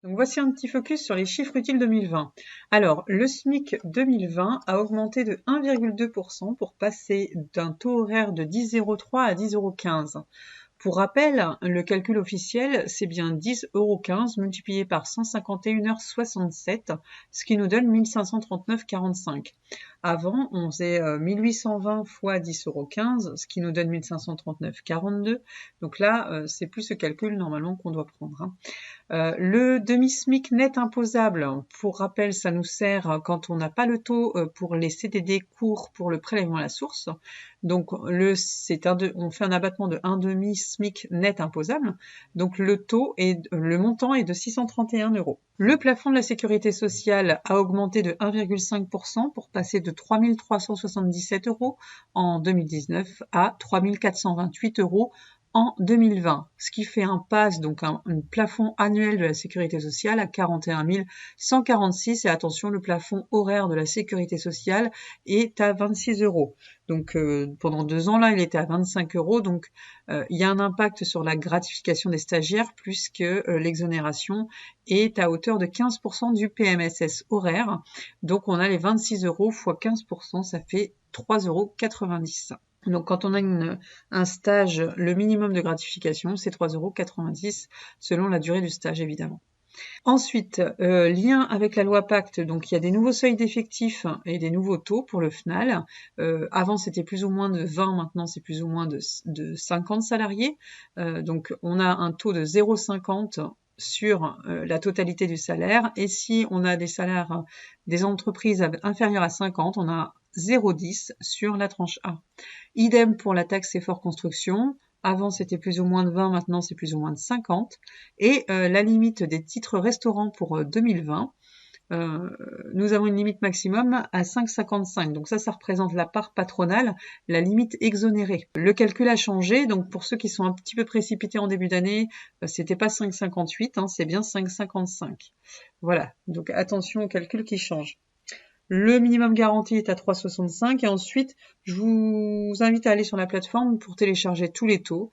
Donc voici un petit focus sur les chiffres utiles 2020. Alors, le SMIC 2020 a augmenté de 1,2% pour passer d'un taux horaire de 10,03 à 10,15 €. Pour rappel, le calcul officiel, c'est bien 10,15 € multiplié par 151,67 h, ce qui nous donne 1539,45 €. Avant, on faisait 1820 fois 10,15 €, ce qui nous donne 1539,42 €. Donc là, c'est plus ce calcul normalement qu'on doit prendre, hein. Le demi-SMIC net imposable, pour rappel, ça nous sert quand on n'a pas le taux pour les CDD courts pour le prélèvement à la source. Donc on fait un abattement de 1 demi-SMIC net imposable. Donc le montant est de 631 €. Le plafond de la sécurité sociale a augmenté de 1,5% pour passer de 3 377 € en 2019 à 3 428 € en 2020, ce qui fait un plafond annuel de la sécurité sociale à 41 146 €. Et attention, le plafond horaire de la sécurité sociale est à 26 €. Donc pendant 2 ans, là, il était à 25 €. Donc il y a un impact sur la gratification des stagiaires puisque l'exonération est à hauteur de 15% du PMSS horaire. Donc on a les 26 € fois 15%, ça fait 3,90 €. Donc quand on a un stage, le minimum de gratification, c'est 3,90 € selon la durée du stage, évidemment. Ensuite, lien avec la loi Pacte, donc il y a des nouveaux seuils d'effectifs et des nouveaux taux pour le FNAL. Avant, c'était plus ou moins de 20, maintenant c'est plus ou moins de 50 salariés. Donc on a un taux de 0,50 sur la totalité du salaire. Et si on a des salaires des entreprises inférieures à 50, on a 0,10 sur la tranche A. Idem pour la taxe effort construction. Avant, c'était plus ou moins de 20, maintenant, c'est plus ou moins de 50. Et la limite des titres restaurants pour 2020, nous avons une limite maximum à 5,55. Donc ça représente la part patronale, la limite exonérée. Le calcul a changé, donc pour ceux qui sont un petit peu précipités en début d'année, c'était pas 5,58, hein, c'est bien 5,55. Voilà, donc attention au calcul qui change. Le minimum garanti est à 3,65 et ensuite, je vous invite à aller sur la plateforme pour télécharger tous les taux.